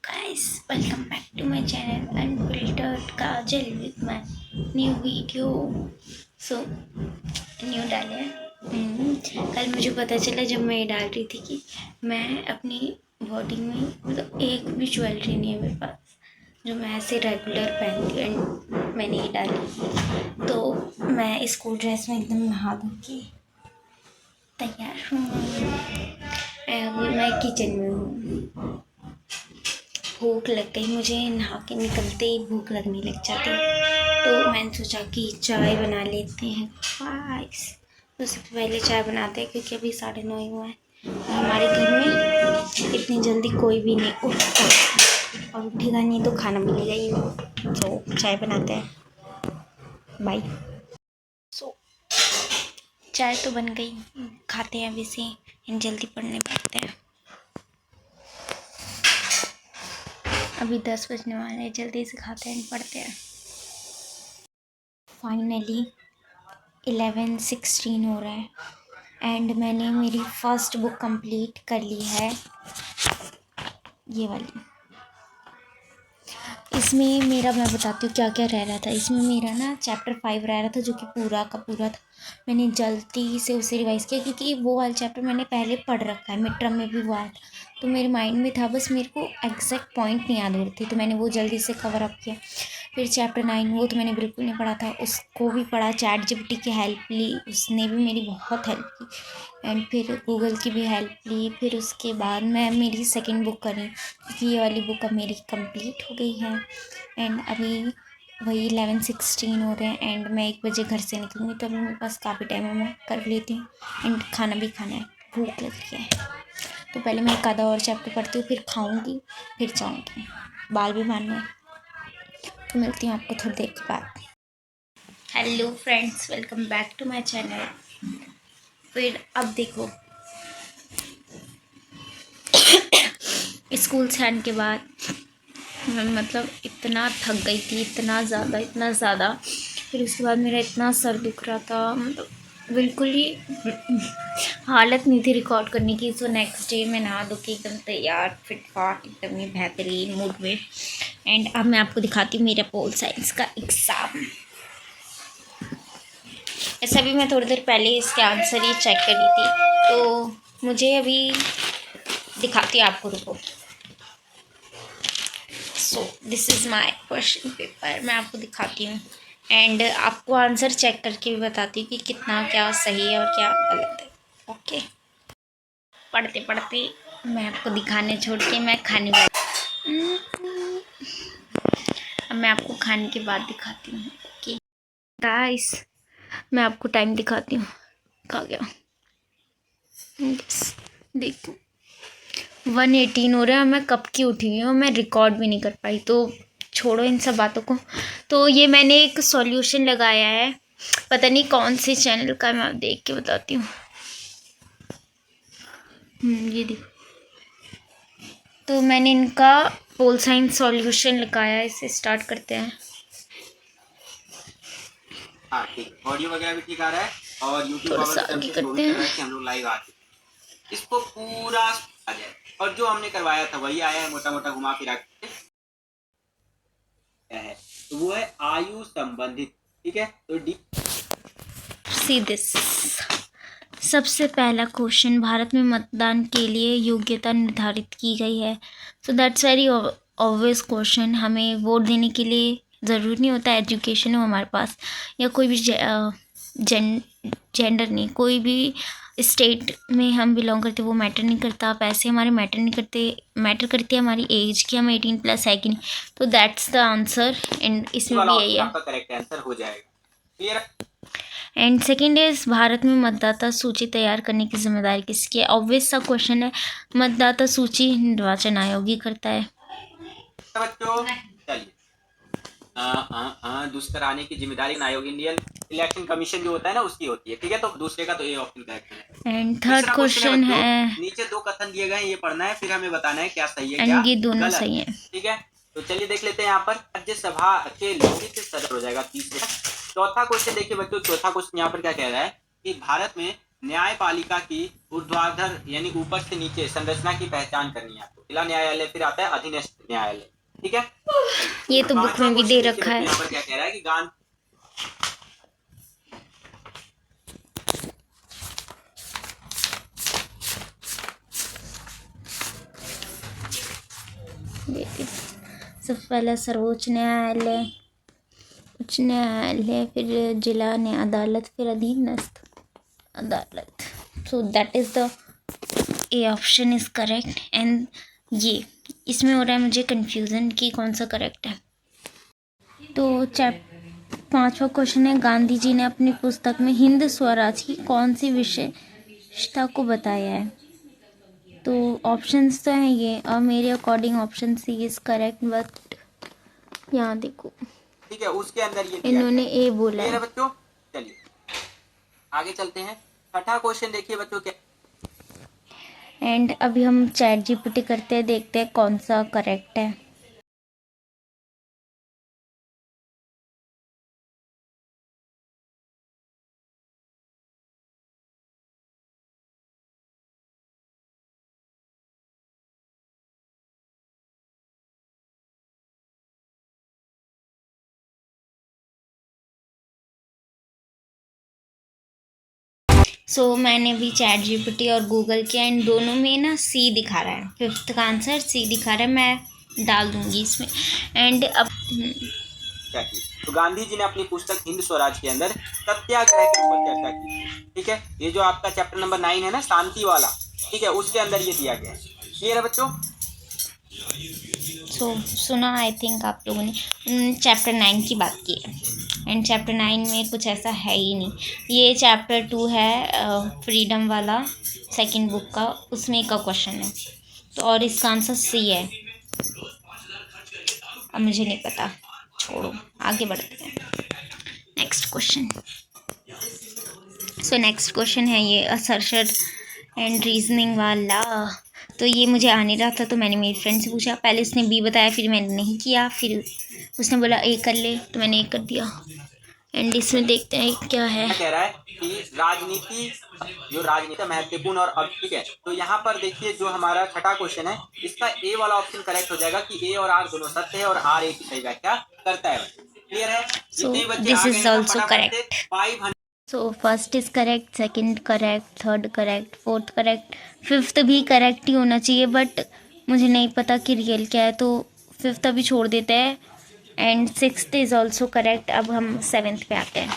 guys, welcome back to my channel Unfiltered Kajal with my new video. So new डाले कल मुझे पता चला जब मैं ये डाल रही थी कि मैं अपनी बॉडी में मतलब एक भी ज्वेलरी नहीं है मेरे पास जो मैं ऐसे रेगुलर पहनती हूँ। एंड मैंने ये डाली तो मैं स्कूल ड्रेस में एकदम नहा धो के तैयार हूँ। अभी मैं किचन में हूँ। भूख लग गई मुझे, नहा के निकलते ही भूख लगने लग जाती तो मैंने सोचा कि चाय बना लेते हैं गाइस। तो सबसे पहले चाय बनाते हैं क्योंकि अभी 9:30 ही हुआ है। हमारे घर में इतनी जल्दी कोई भी नहीं उठता और उठेगा नहीं तो खाना मिलेगा ही नहीं। तो चाय बनाते हैं, बाय। सो चाय तो बन गई, खाते हैं अभी से, जल्दी पढ़ने बैठते हैं। अभी 10 बजने वाले हैं, जल्दी से खाते हैं, पढ़ते हैं। फाइनली 11:16 हो रहा है एंड मैंने मेरी फर्स्ट बुक कंप्लीट कर ली है, ये वाली। इसमें मेरा, मैं बताती हूँ क्या क्या रह रहा था। इसमें मेरा ना चैप्टर 5 रह रहा था जो कि पूरा का पूरा था। मैंने जल्दी से उसे रिवाइज़ किया क्योंकि वो वाला चैप्टर मैंने पहले पढ़ रखा है, मिड टर्म में भी वो आया था तो मेरे माइंड में था, बस मेरे को एग्जैक्ट पॉइंट नहीं याद हो रहे थे तो मैंने वो जल्दी से कवर अप किया। फिर चैप्टर 9 वो तो मैंने बिल्कुल नहीं पढ़ा था, उसको भी पढ़ा, चैट जीपीटी की हेल्प ली, उसने भी मेरी बहुत हेल्प की। एंड फिर गूगल की भी हेल्प ली। फिर उसके बाद मैं मेरी सेकंड बुक करी क्योंकि ये वाली बुक अब मेरी कंप्लीट हो गई है। एंड अभी वही 11:16 हो रहे हैं एंड मैं 1 बजे घर से निकलूँगी तो अभी मेरे पास काफ़ी टाइम है, मैं कर लेती हूँ। एंड खाना भी खाना है, भूख लग रही है तो पहले मैं एक आधा और चैप्टर पढ़ती हूँ, फिर खाऊंगी, फिर जाऊँगी, बाल भी बांधना है। तो मिलती हूँ आपको थोड़ी देर के बाद। Hello friends, welcome back to my channel. फिर अब देखो, स्कूल से आने के बाद मैं मतलब इतना थक गई थी, इतना ज़्यादा। फिर उसके बाद मेरा इतना सर दुख रहा था, मतलब बिल्कुल ही हालत नहीं थी रिकॉर्ड करने की। सो नेक्स्ट डे मैं नहा धो के एकदम तैयार फिट फाट, एकदम ही बेहतरीन मूड में। एंड अब मैं आपको दिखाती हूँ मेरा पोल साइंस का एग्ज़ाम। ऐसा भी मैं थोड़ी देर पहले इसके आंसर ही चेक कर रही थी तो मुझे अभी दिखाती हूँ आपको, रुको। So this is my question paper, मैं आपको दिखाती हूँ एंड आपको आंसर चेक करके भी बताती हूँ कि कितना क्या सही है और क्या गलत है। ओके, पढ़ते पढ़ते मैं आपको दिखाने छोड़ के मैं खाने वाली। अब मैं आपको खाने के बाद दिखाती हूँ। ओके गाइस, मैं आपको टाइम दिखाती हूँ, कहाँ गया, देखो 1:18 हो रहा है। मैं कब की उठी हुई हूँ, मैं रिकॉर्ड भी नहीं कर पाई तो छोड़ो इन सब बातों को। तो ये मैंने एक सॉल्यूशन लगाया है, पता नहीं कौन से चैनल का, मैं देख के बताती हूँ। ये देखो, तो मैंने इनका पोल साइंस सॉल्यूशन लगाया है, इसे स्टार्ट करते हैं। हाँ ठीक, ऑडियो वगैरह भी ठीक आ रहा है और यूट्यूब थोड़ा वालों सा की तरफ आगे से शो करते भी कर रहा हैं। है कि हम लोग लाइव आ चुके हैं। इसको पूरा आ जाए और जो हमने करवाया था वही आया है, मोटा मोटा घुमा फिरा के है। तो वो है आयु संबंधित, ठीक है। तो सी दिस, सबसे पहला क्वेश्चन, भारत में मतदान के लिए योग्यता निर्धारित की गई है। So that's very obvious question. हमें वोट देने के लिए ज़रूरी नहीं होता एजुकेशन हो हमारे पास, या कोई भी जेंडर नहीं, कोई भी स्टेट में हम बिलोंग करते वो मैटर नहीं करता, पैसे हमारे मैटर नहीं करते, मैटर करती है हमारी एज कि हम 18+ है कि नहीं। तो दैट्स द आंसर एंड इसमें भी यही है। आपका करेक्ट आंसर हो जाएगा, clear. And second is, Bharat में मतदाता सूची तैयार करने की जिम्मेदारी किसकी है। ऑब्वियस सा क्वेश्चन है, मतदाता सूची निर्वाचन आयोग ही करता है। बच्चों चलिए, दुष्ट कराने की जिम्मेदारी आयोग, इंडियन इलेक्शन कमीशन जो होता है ना, उसकी होती है, ठीक है। तो दूसरे का तो ये ऑप्शन करेक्ट है। एंड थर्ड क्वेश्चन है, नीचे 2 कथन दिए गए हैं, ये पढ़ना है, फिर हमें बताना है क्या सही है क्या एंड ये दोनों गलत, सही है। ठीक है। तो चलिए देख लेते हैं यहाँ पर, राज्यसभा के लिखित सदस्य हो जाएगा 30। चौथा क्वेश्चन देखिए बच्चों, चौथा क्वेश्चन यहाँ पर क्या कह रहा है कि भारत में न्यायपालिका की ऊर्ध्वाधर यानी ऊपर से नीचे संरचना की पहचान करनी है आपको। जिला न्यायालय, फिर आता है अधीनस्थ न्यायालय। ठीक है, ये तो बुक में भी दे रखा है। यहाँ पर क्या कह रहा है कि गांधी सबसे पहले सर्वोच्च न्यायालय, उच्च न्यायालय, फिर जिला न्याय अदालत, फिर अधीनस्थ अदालत। So that is the A option is correct. And ये इसमें हो रहा है मुझे कन्फ्यूज़न कि कौन सा करेक्ट है। तो 5वां क्वेश्चन है, गांधी जी ने अपनी पुस्तक में हिंद स्वराज की कौन सी विशेषता को बताया है। तो ऑप्शंस तो हैं ये, और मेरे according option C is correct, but यहाँ देखो, ठीक है, उसके अंदर ये इन्होंने ए बोला है। बच्चों चलिए आगे चलते हैं। छठा क्वेश्चन देखिए बच्चों क्या। एंड अभी हम चैट जीपीटी करते हैं, देखते हैं कौन सा करेक्ट है। मैंने भी चैट जीपीटी और गूगल किया, एंड दोनों में ना सी दिखा रहा है, 5th का आंसर सी दिखा रहा है। मैं डाल दूंगी इसमें। एंड अब तो गांधी जी ने अपनी पुस्तक हिंद स्वराज के अंदर सत्याग्रह के ऊपर चर्चा की। ठीक है, ये जो आपका चैप्टर नंबर 9 है ना, शांति वाला, ठीक है, उसके अंदर ये दिया गया है। क्लियर है बच्चों? सुना आई थिंक आप लोगों ने चैप्टर 9 की बात की है, एंड चैप्टर 9 में कुछ ऐसा है ही नहीं। ये चैप्टर 2 है, फ्रीडम वाला, सेकंड बुक का, उसमें का क्वेश्चन है। तो और इसका आंसर सी है। अब मुझे नहीं पता, छोड़ो, आगे बढ़ते हैं। Next question. नेक्स्ट क्वेश्चन है ये असर्शन एंड रीजनिंग वाला। तो ये मुझे आ नहीं रहा था, तो मैंने मेरी फ्रेंड से पूछा। पहले उसने बी बताया, फिर मैंने नहीं किया, फिर उसने बोला ए कर ले, तो मैंने ए कर दिया। एंड इसमें देखते हैं क्या है। कह रहा है कि राजनीति, जो राजनीति महत्वपूर्ण और अब, ठीक है, तो यहाँ पर देखिए जो हमारा छठा क्वेश्चन है, इसका ए वाला ऑप्शन करेक्ट हो जाएगा कि ए और आर दोनों सत्य है और आर ए की सही व्याख्या करता है। क्लियर है? So this is also correct. So first is correct, second correct, third correct, fourth correct, fifth भी करेक्ट ही होना चाहिए, बट मुझे नहीं पता कि रियल क्या है, तो फिफ्थ अभी छोड़ देते हैं। And sixth is also correct. अब हम 7th पे आते हैं।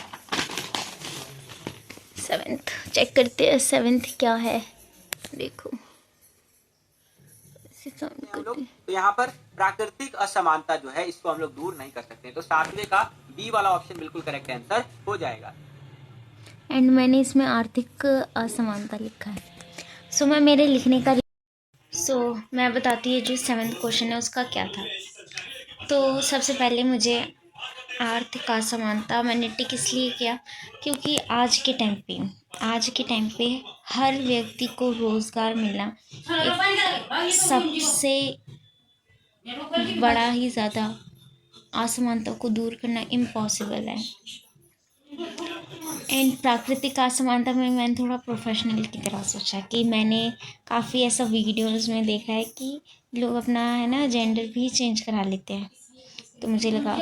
7th चेक करते हैं, 7th क्या है, देखो। तो यहाँ पर प्राकृतिक असमानता जो है, इसको हम लोग दूर नहीं कर सकते, तो 7वें का बी वाला ऑप्शन बिल्कुल करेक्ट आंसर हो जाएगा। एंड मैंने इसमें आर्थिक असमानता लिखा है। मैं मेरे लिखने का मैं बताती हूँ जो 7th क्वेश्चन है उसका क्या था। तो सबसे पहले मुझे आर्थिक असमानता मैंने टिक इसलिए किया क्योंकि आज के टाइम पे हर व्यक्ति को रोज़गार मिलना एक सबसे बड़ा ही ज़्यादा असमानता को दूर करना इम्पॉसिबल है। एंड प्राकृतिक असमानता में मैंने थोड़ा प्रोफेशनल की तरह सोचा कि मैंने काफ़ी ऐसा वीडियोज़ में देखा है कि लोग अपना है ना जेंडर भी चेंज करा लेते हैं। तो मुझे लगा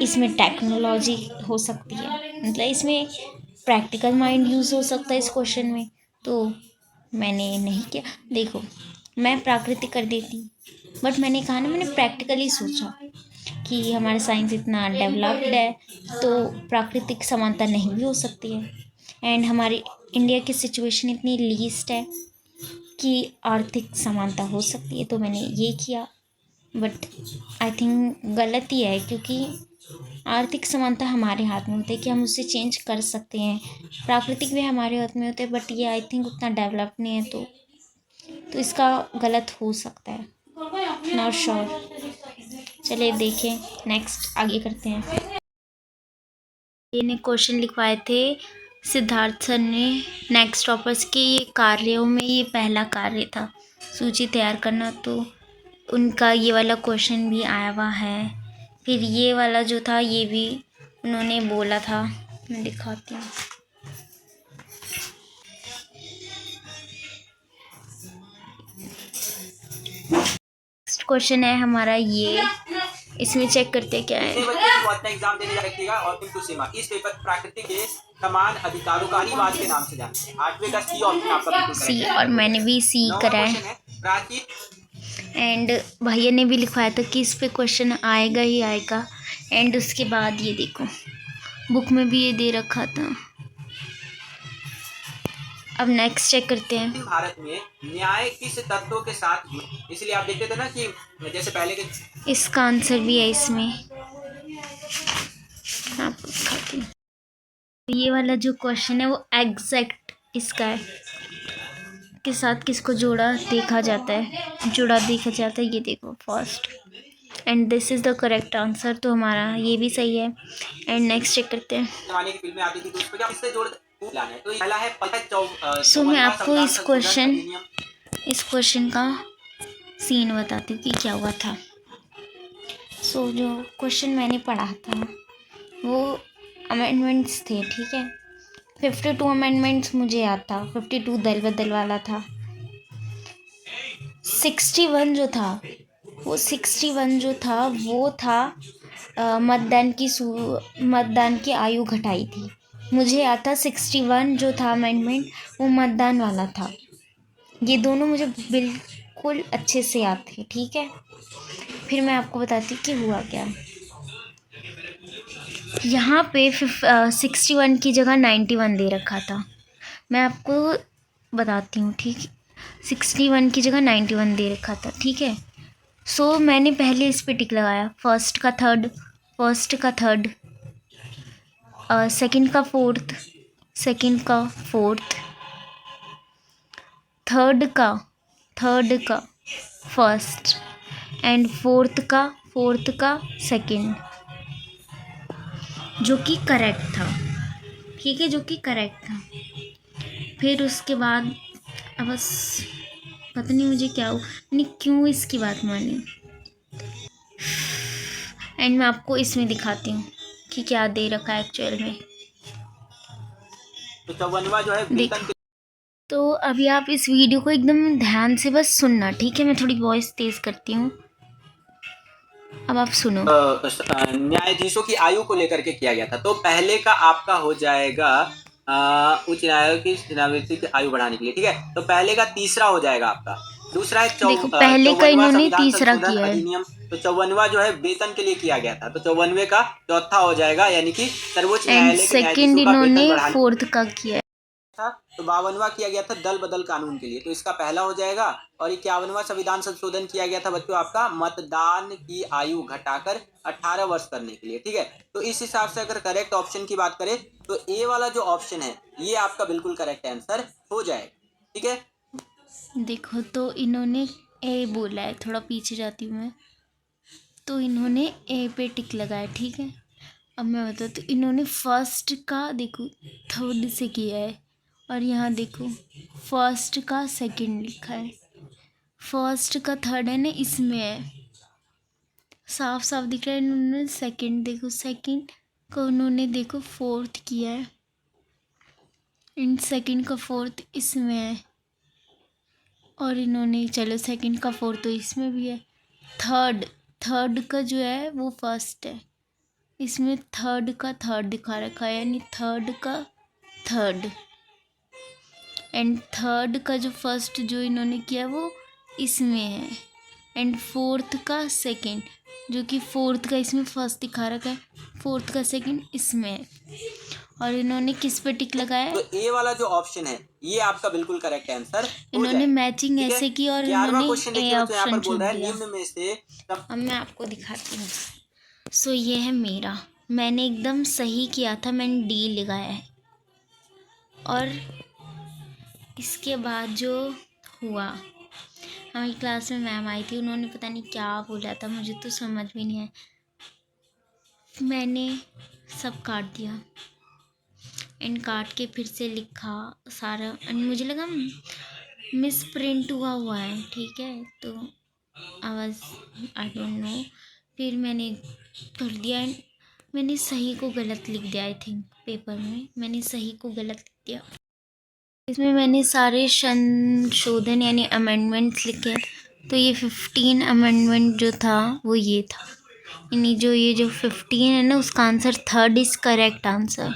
इसमें टेक्नोलॉजी हो सकती है, मतलब इसमें प्रैक्टिकल माइंड यूज़ हो सकता है इस क्वेश्चन में, तो मैंने नहीं किया। देखो मैं प्राकृतिक कर देती, बट मैंने कहा ना, मैंने प्रैक्टिकली सोचा कि हमारा साइंस इतना डेवलप्ड है तो प्राकृतिक समानता नहीं भी हो सकती है। एंड हमारी इंडिया की सिचुएशन इतनी लीस्ट है कि आर्थिक समानता हो सकती है, तो मैंने ये किया। बट आई थिंक गलत ही है, क्योंकि आर्थिक समानता हमारे हाथ में होती है कि हम उसे चेंज कर सकते हैं। प्राकृतिक भी हमारे हाथ में होते हैं, बट ये आई थिंक उतना डेवलप नहीं है, तो इसका गलत हो सकता है, नॉट श्योर। चलिए देखें, नेक्स्ट आगे करते हैं। इन्हें क्वेश्चन लिखवाए थे सिद्धार्थ सर ने नेक्स्ट टॉपर्स के। ये कार्यों में ये पहला कार्य था, सूची तैयार करना, तो उनका ये वाला क्वेश्चन भी आया हुआ है। फिर ये वाला जो था ये भी उन्होंने बोला था, मैं दिखाती हूँ। क्वेश्चन है हमारा ये, इसमें चेक करते हैं क्या है। जितने बच्चे भी अपना एग्जाम देने जा रखिएगा और पिंटू सीमा इस पेपर प्रकृति के समान अधिकारों का रिवाज के नाम से जानते हैं। 8वें का सी ऑप्शन आपका बिल्कुल सी, करेक्ट है। और मैंने भी सी नौवां करा क्वेश्चन है। है प्राचीन एंड भैया ने भी लिखवाया था कि इस पे क्वेश्चन आएगा ही आएगा। एंड उसके बाद ये देखो बुक में भी ये दे रखा था। अब नेक्स्ट चेक करते हैं। भारत में न्याय किस तत्वों के साथ जुड़ा? इसलिए आप देखते थे ना कि जैसे पहले के इसका आंसर भी है इसमें, आपको दिखाती हूँ। ये वाला जो क्वेश्चन है वो एग्जैक्ट इसका है, के साथ किसको जोड़ा देखा जाता है, जुड़ा देखा जाता है। ये देखो first, and this is the correct answer, तो हमारा ये भी सही है। एंड नेक्स्ट चेक करते हैं। जमाने की फिल्में आती थी तो उसको क्या इससे जोड़ लाना है। तो पहला है सो मैं आपको इस क्वेश्चन का सीन बताती हूँ कि क्या हुआ था। सो जो क्वेश्चन मैंने पढ़ा था वो अमेंडमेंट्स थे, ठीक है। 52 अमेंडमेंट्स मुझे याद था, 52 दल बदल वाला था। 61 जो था वो 61 जो था वो था मतदान की आयु घटाई थी। मुझे याद था 61 जो था अमेंडमेंट वो मतदान वाला था। ये दोनों मुझे बिल्कुल अच्छे से याद थे, ठीक है। फिर मैं आपको बताती हूँ कि हुआ क्या। यहाँ पे 61 की जगह 91 दे रखा था। मैं आपको बताती हूँ, ठीक। 61 की जगह 91 दे रखा था, ठीक है। सो मैंने पहले इस पे टिक लगाया, फर्स्ट का थर्ड, सेकंड का फोर्थ, थर्ड का फर्स्ट, एंड फोर्थ का सेकंड, जो कि करेक्ट था, ठीक है, जो कि करेक्ट था। फिर उसके बाद अब बस पता नहीं मुझे क्या हुआ, मैंने क्यों इसकी बात मानी। एंड मैं आपको इसमें दिखाती हूँ कि क्या दे रखा है एक्चुअल में। तो 54वां जो है देखो, तो अभी आप इस वीडियो को एकदम ध्यान से बस सुनना, ठीक है। मैं थोड़ी वॉइस तेज करती हूँ, अब आप सुनो। न्यायाधीशों की आयु को लेकर के किया गया था। तो पहले का आपका हो जाएगा उच्च न्यायालय की सेनापति की आयु बढ़ाने के लिए, ठीक है। तो पहले का तीसरा हो जाएगा आपका। दूसरा है देखो पहले का 54वां इन्होंने संविधान तीसरा संशोधन किया है, अधिनियम। तो 54वां जो है वेतन के लिए किया गया था। तो 54वें का चौथा हो जाएगा, यानी कि सर्वोच्च एंड न्यायालय के सेकंड न्यायाधीशों का वेतन इन्होंने बढ़ाने फोर्थ का किया है। था। तो 52वां किया गया था दल बदल कानून के लिए, तो इसका पहला हो जाएगा। और 51वां संविधान संशोधन किया गया था बच्चों आपका मतदान की आयु घटाकर 18 वर्ष करने के लिए, ठीक है। तो इस हिसाब से अगर करेक्ट ऑप्शन की बात करें तो ए वाला जो ऑप्शन है ये आपका बिल्कुल करेक्ट आंसर हो जाएगा, ठीक है। देखो तो इन्होंने ए बोला है, थोड़ा पीछे जाती हूँ मैं, तो इन्होंने ए पे टिक लगाया, ठीक है। अब मैं बताती तो इन्होंने फर्स्ट का देखो थर्ड से किया है, और यहाँ देखो फर्स्ट का सेकंड लिखा है, फर्स्ट का थर्ड है ना, इसमें है, साफ साफ दिख रहा है। इन्होंने सेकंड देखो, सेकंड को उन्होंने देखो फोर्थ किया है, इन सेकंड का फोर्थ इसमें है, और इन्होंने चलो सेकंड का फोर्थ तो इसमें भी है, थर्ड का जो है वो फर्स्ट है, इसमें थर्ड का थर्ड दिखा रखा है, यानी थर्ड का थर्ड, एंड थर्ड का जो फर्स्ट जो इन्होंने किया वो इसमें है, एंड फोर्थ का सेकंड, जो कि फोर्थ का इसमें फर्स्ट दिखा रखा है, फोर्थ का सेकंड इसमें है, और इन्होंने किस पे टिक लगाया है? तो ए वाला जो ऑप्शन है ये आपका बिल्कुल करेक्ट आंसर हो इन्होंने जाएगा, मैचिंग ठीक है? ऐसे की और 11वां इन्होंने क्वेश्चन ए देखिए बच्चों, यहाँ ऑप्शन पर बोल चुन रहा है लिया। निम्न में से अब मैं आपको दिखाती हूँ। सो ये है मेरा, मैंने एकदम सही किया था, मैंने डी लगाया है। और इसके बाद जो हुआ, हमारी क्लास में मैम आई थी, उन्होंने पता नहीं क्या बोला था, मुझे तो समझ में नहीं आया, मैंने सब काट दिया, एंड काट के फिर से लिखा सारा, एंड मुझे लगा मिस प्रिंट हुआ है, ठीक है। तो आवाज़ आई डोंट नो, फिर मैंने कर दिया, एंड मैंने सही को गलत लिख दिया, आई थिंक पेपर में मैंने सही को गलत लिख दिया। इसमें मैंने सारे संशोधन यानी अमेंडमेंट्स लिखे, तो ये 15 अमेंडमेंट जो था वो ये था, यानी जो 15 है ना, उसका answer third is correct answer.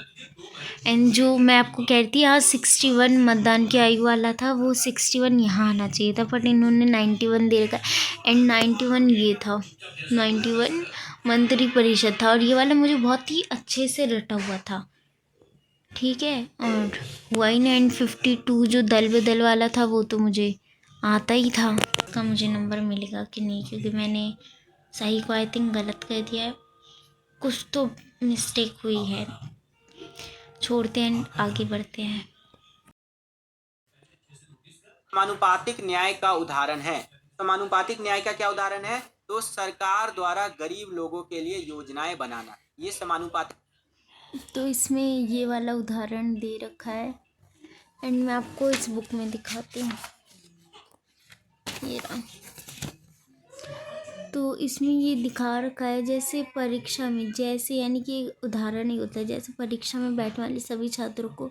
And जो मैं आपको कह रही थी यहाँ 61 मतदान की आयु वाला था, वो 61 यहाँ आना चाहिए था, बट इन्होंने 91 दे रखा। एंड 91 ये था, 91 मंत्री परिषद था, और ये वाला मुझे बहुत ही अच्छे से रटा हुआ था, ठीक है। और हुआ ही नहीं। एंड 52 जो दल बदल वाला था वो तो मुझे आता ही था। उसका मुझे नंबर मिलेगा कि नहीं, क्योंकि मैंने सही को आई थिंक गलत कह दिया है, कुछ तो मिस्टेक हुई है। छोड़ते हैं, आगे बढ़ते हैं। समानुपातिक न्याय का उदाहरण है। समानुपातिक न्याय का क्या उदाहरण है? तो सरकार द्वारा गरीब लोगों के लिए योजनाएं बनाना, ये समानुपातिक। तो इसमें ये वाला उदाहरण दे रखा है, एंड मैं आपको इस बुक में दिखाती हूँ, ये रहा। तो इसमें ये दिखा रखा है, जैसे परीक्षा में, जैसे यानी कि उदाहरण ही होता है, जैसे परीक्षा में बैठने वाले सभी छात्रों को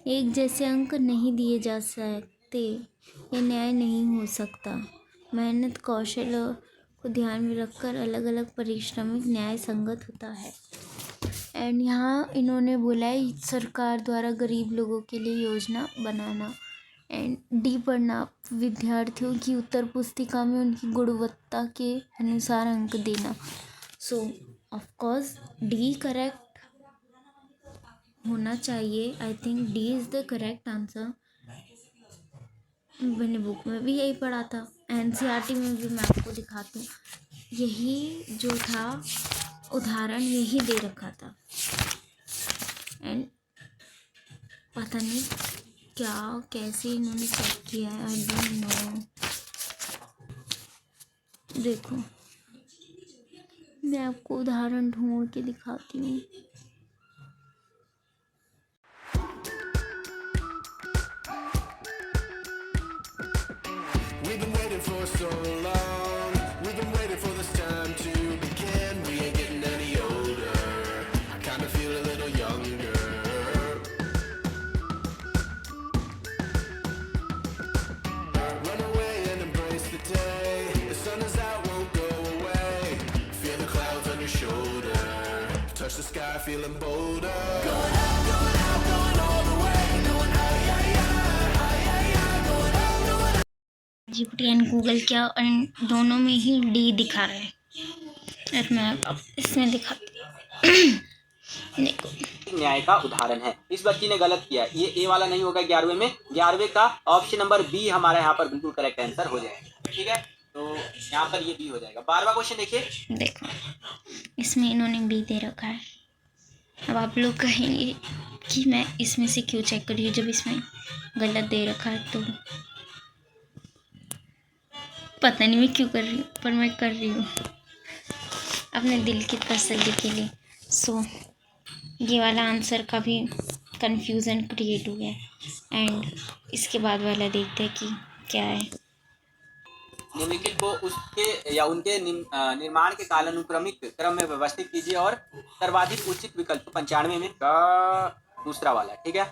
एक जैसे अंक नहीं दिए जा सकते, यह न्याय नहीं हो सकता। मेहनत कौशल को ध्यान में रखकर अलग अलग परिश्रमिक न्याय संगत होता है। एंड यहाँ इन्होंने बोला है सरकार द्वारा गरीब लोगों के लिए योजना बनाना। एंड डी पढ़ना, विद्यार्थियों की उत्तर पुस्तिका में उनकी गुणवत्ता के अनुसार अंक देना। सो ऑफ कोर्स डी करेक्ट होना चाहिए। I think D is the correct answer. मैंने बुक में भी यही पढ़ा था, एनसीईआरटी में भी मैं आपको दिखाती हूँ, यही जो था उदाहरण यही दे रखा था। एंड पता नहीं क्या कैसे इन्होंने चेक किया है, आई डोंट नो। देखो मैं आपको उदाहरण ढूंढ के दिखाती हूँ। We've been waiting for so long. We've been waiting for this time to begin. We ain't getting any older. I kinda feel a little younger. Run away and embrace the day. The sun is out, won't go away. Feel the clouds on your shoulder. Touch the sky, feeling bolder. Going out, going all the way. Going out, yeah, yeah, yeah, yeah. Going out, going out. GPT and Google क्या, और दोनों में ही D दिखा रहा है, और मैं अब इसमें दिखाती हूँ। देखो न्याय का उदाहरण है। इस बच्ची ने गलत किया, ये ए वाला नहीं होगा 11वें में, 11वें का ऑप्शन नंबर बी हमारा यहाँ पर बिल्कुल करेक्ट आंसर हो जाएगा, ठीक है। तो यहाँ पर ये बी हो जाएगा। 12वां क्वेश्चन देखिए। देखो इसमें इन्होंने बी दे रखा है। अब आप लोग कहेंगे कि मैं इसमें से क्यों चेक कर रही हूँ जब इसमें गलत दे रखा है, तो पता नहीं मैं क्यों कर रही हूँ, पर मैं कर रही हूँ अपने दिल की तसल्ली के लिए। सो ये वाला आंसर का भी कन्फ्यूज़न क्रिएट हुआ है। एंड इसके बाद वाला देखते हैं कि क्या है। निम्नलिखित को उसके या उनके निर्माण के कालानुक्रमिक क्रम में व्यवस्थित कीजिए और सर्वाधिक उचित विकल्प 95 में का दूसरा वाला, ठीक है।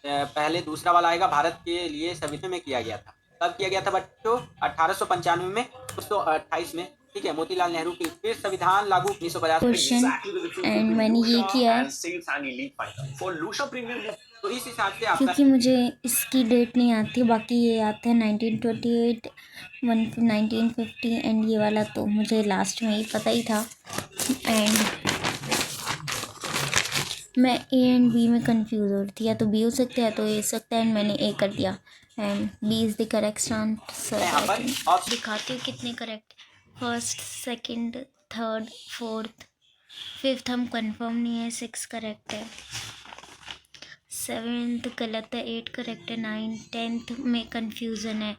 पहले दूसरा वाला आएगा, भारत के लिए संविधान में किया गया था। कब किया गया था बच्चों? 1895 में, 1928 में, ठीक है। मोतीलाल नेहरू की फिर संविधान लागू 1950। क्वेश्चन एंड मैंने ये किया है तो इस हिसाब से आपका, क्योंकि मुझे इसकी डेट नहीं आती, बाकी ये आता है 1928, 1950 एंड ये वाला तो मुझे लास्ट में ही पता ही था। एंड मैं ए एंड बी में कंफ्यूज हो रही थी, या तो बी हो सकता है या तो ए हो सकता है, एंड मैंने ए कर दिया। And B is the correct answer. दिखाती हूँ कितने correct, first, second, third, fourth, fifth हम कंफर्म नहीं है, 6 करेक्ट है, 7th गलत है, 8 करेक्ट है, 9, 10th में कंफ्यूजन है,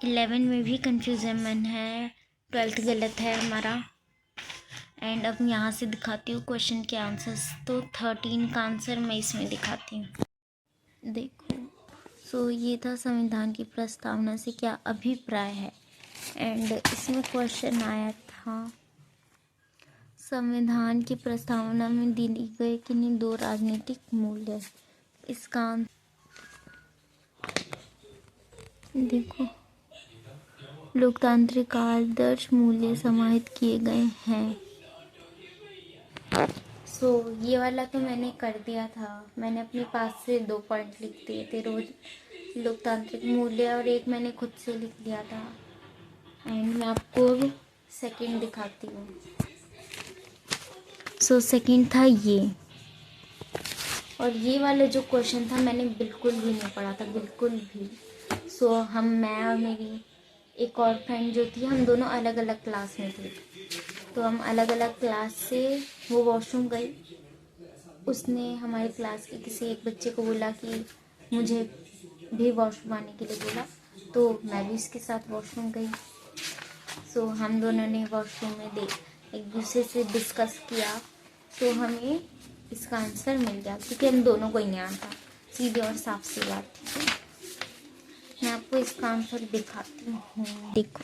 11 में भी कंफ्यूजन है, 12th गलत है हमारा। एंड अब यहाँ से दिखाती हूँ क्वेश्चन के आंसर्स। तो 13 का आंसर मैं इसमें दिखाती हूँ। देखो सो ये था संविधान की प्रस्तावना से क्या अभिप्राय है। एंड इसमें क्वेश्चन आया था संविधान की प्रस्तावना में दी गए किन्हीं 2 राजनीतिक मूल्य। इसका देखो लोकतांत्रिक आदर्श मूल्य समाहित किए गए हैं। ये वाला तो मैंने कर दिया था। मैंने अपने पास से 2 पॉइंट लिख दिए थे, रोज लोकतांत्रिक मूल्य, और एक मैंने खुद से लिख दिया था। एंड मैं आपको सेकंड दिखाती हूँ। सेकंड था ये, और ये वाला जो क्वेश्चन था मैंने बिल्कुल भी नहीं पढ़ा था, बिल्कुल भी। मैं और मेरी एक और फ्रेंड जो थी, हम दोनों अलग अलग क्लास में थे। तो हम अलग अलग क्लास से, वो वॉशरूम गई, उसने हमारी क्लास के किसी एक बच्चे को बोला कि मुझे भी वॉशरूम आने के लिए बोला, तो मैं भी उसके साथ वॉशरूम गई। हम दोनों ने वॉशरूम में एक दूसरे से डिस्कस किया, तो हमें इसका आंसर मिल गया, क्योंकि हम दोनों को ही नहीं आता। सीधी और साफ सी बात थी। मैं आपको इसका आंसर दिखाती हूँ, देखो।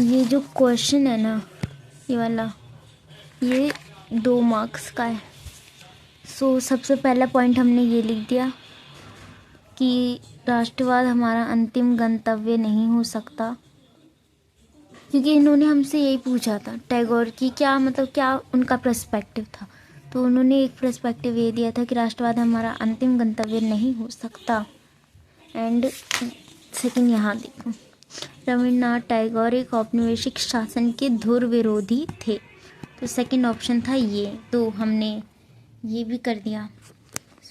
ये जो क्वेश्चन है ना, ये वाला, ये 2 मार्क्स का है। सबसे पहला पॉइंट हमने ये लिख दिया कि राष्ट्रवाद हमारा अंतिम गंतव्य नहीं हो सकता, क्योंकि इन्होंने हमसे यही पूछा था टैगोर की क्या उनका पर्सपेक्टिव था। तो उन्होंने एक पर्सपेक्टिव ये दिया था कि राष्ट्रवाद हमारा अंतिम गंतव्य नहीं हो सकता। एंड सेकंड यहाँ देखो, रविन्द्रनाथ टैगोर एक औपनिवेशिक शासन के धुर विरोधी थे। तो सेकंड ऑप्शन था ये, तो हमने ये भी कर दिया।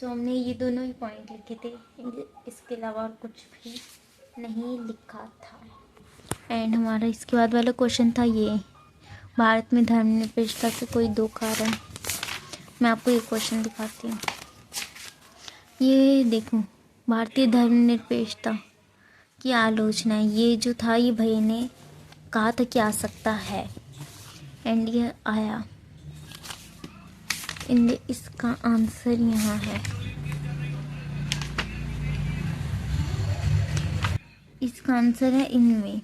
हमने ये दोनों ही पॉइंट लिखे थे, इसके अलावा और कुछ भी नहीं लिखा था। एंड हमारा इसके बाद वाला क्वेश्चन था ये, भारत में धर्मनिरपेक्षता के कोई 2 कारण। मैं आपको ये क्वेश्चन दिखाती हूँ। ये देखो, भारतीय धर्मनिरपेक्षता की आलोचना, ये जो था, ये भैया ने कहा था कि आ सकता है, एंड ये आया। इसका आंसर यहाँ है, इसका आंसर है इनमें।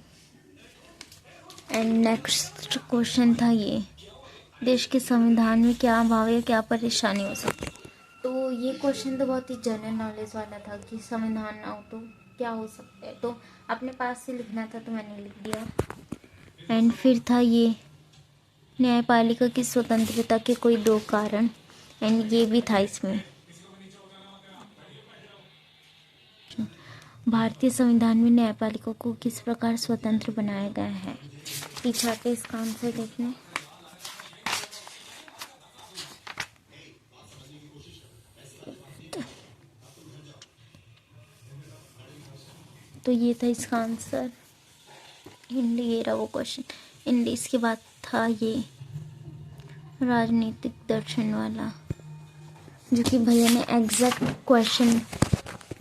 एंड नेक्स्ट क्वेश्चन था ये, देश के संविधान में क्या अभाव या क्या परेशानी हो सकती है। तो ये क्वेश्चन तो बहुत ही जनरल नॉलेज वाला था कि संविधान ना हो तो क्या हो सकता है, तो अपने पास से लिखना था, तो मैंने लिख दिया। एंड फिर था ये, न्यायपालिका की स्वतंत्रता के कोई 2 कारण, एंड ये भी था इसमें। भारतीय संविधान में न्यायपालिका को किस प्रकार स्वतंत्र बनाया गया है। पीछे आके इसका आंसर देखने। तो ये था इसका आंसर। हिंदी, ये रहा वो क्वेश्चन हिंदी। इसके बाद था ये राजनीतिक दर्शन वाला, जो कि भैया ने एग्जैक्ट क्वेश्चन,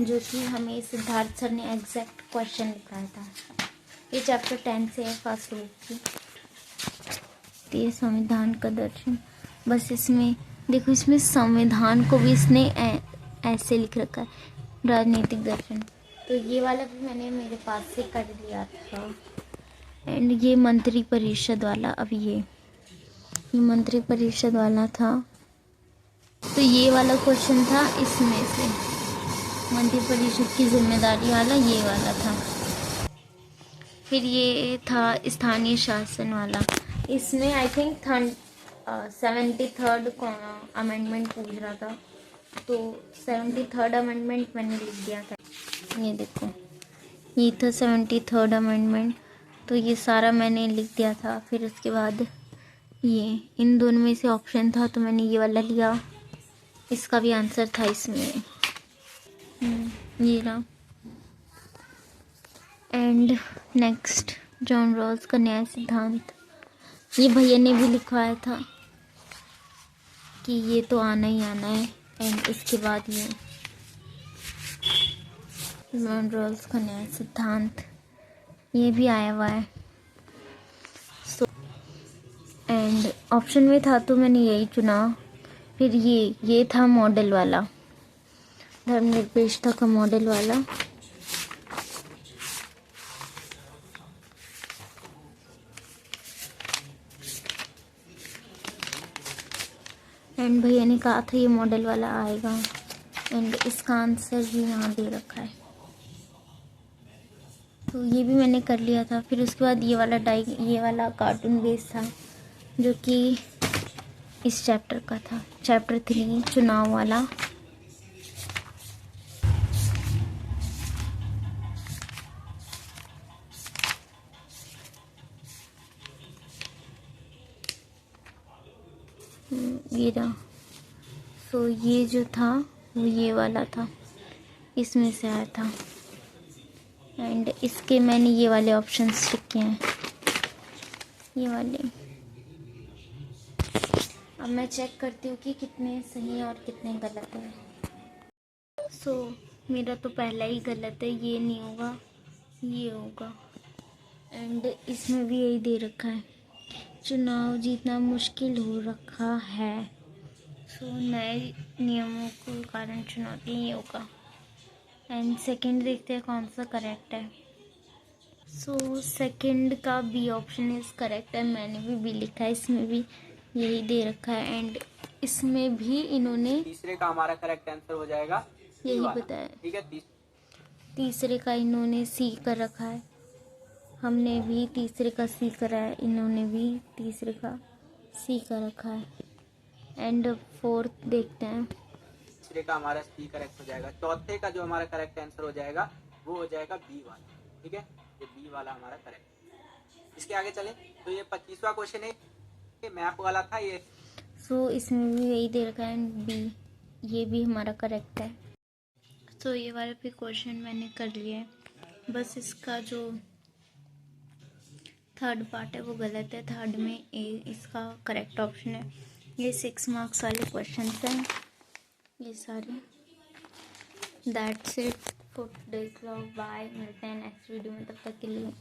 जो कि हमें सिद्धार्थ सर ने एग्जैक्ट क्वेश्चन लिखाया था। ये चैप्टर 10 से है, फर्स्ट वीक की। ये संविधान का दर्शन, बस इसमें देखो, इसमें संविधान को भी इसने ऐसे लिख रखा है, राजनीतिक दर्शन। तो ये वाला भी मैंने मेरे पास से कर लिया था। एंड ये मंत्री परिषद वाला, अब ये मंत्री परिषद वाला था। तो ये वाला क्वेश्चन था इसमें से, मंत्री परिषद की जिम्मेदारी वाला ये वाला था। फिर ये था स्थानीय शासन वाला, इसमें आई थिंक 73rd अमेंडमेंट पूछ रहा था, तो 73rd अमेंडमेंट मैंने लिख दिया था। ये देखो, ये था 73rd अमेंडमेंट, तो ये सारा मैंने लिख दिया था। फिर उसके बाद ये इन दोनों में से ऑप्शन था, तो मैंने ये वाला लिया। इसका भी आंसर था इसमें, ये रहा। एंड नेक्स्ट, जॉन रॉल्स का न्याय सिद्धांत, ये भैया ने भी लिखवाया था कि ये तो आना ही आना है। एंड इसके बाद ये जॉन रॉल्स का न्याय सिद्धांत, ये भी आया हुआ है। एंड ऑप्शन में था, तो मैंने यही चुना। फिर ये था मॉडल वाला, धर्मनिरपेक्षता का मॉडल वाला। एंड भैया ने कहा था ये मॉडल वाला आएगा। एंड इसका आंसर भी यहाँ दे रखा है। सो ये भी मैंने कर लिया था। फिर उसके बाद ये वाला कार्टून बेस था जो कि इस चैप्टर का था, चैप्टर 3 चुनाव वाला। ये रहा। सो ये जो था वो ये वाला था, इसमें से आया था। एंड इसके मैंने ये वाले ऑप्शंस लिखे हैं, ये वाले। अब मैं चेक करती हूँ कि कितने सही और कितने गलत है। सो मेरा तो पहला ही गलत है, ये नहीं होगा, ये होगा। एंड इसमें भी यही दे रखा है, चुनाव जीतना मुश्किल हो रखा है। सो नए नियमों के कारण चुनौती ये होगा। एंड सेकंड देखते हैं कौन सा करेक्ट है। सो सेकंड का बी ऑप्शन इज़ करेक्ट है, मैंने भी बी लिखा है, इसमें भी यही दे रखा है। एंड इसमें भी इन्होंने तीसरे का हमारा करेक्ट आंसर हो जाएगा C यही वाला। बताया। ठीक है, तीसरे का इन्होंने सी कर रखा है, हमने भी तीसरे का सी करा है, इन्होंने भी तीसरे का सी कर रखा है। एंड फोर्थ देखते हैं। तीसरे का हमारा सी करेक्ट हो जाएगा। चौथे का जो हमारा करेक्ट आंसर हो जाएगा वो हो जाएगा बी वाला। ठीक है, ये बी वाला हमारा करेक्ट। इसके आगे चलें तो ये 25वां क्वेश्चन है, ये मैप वाला था ये। सो इसमें भी यही दे रखा है बी, ये भी हमारा करेक्ट है। सो ये वाला भी क्वेश्चन मैंने कर लिया है, बस इसका जो थर्ड पार्ट है वो गलत है। थर्ड में ए इसका करेक्ट ऑप्शन है। ये 6 मार्क्स वाले क्वेश्चन हैं ये सारे। That's it for today's vlog. Bye, मिलते हैं नेक्स्ट वीडियो में, तब तक के लिए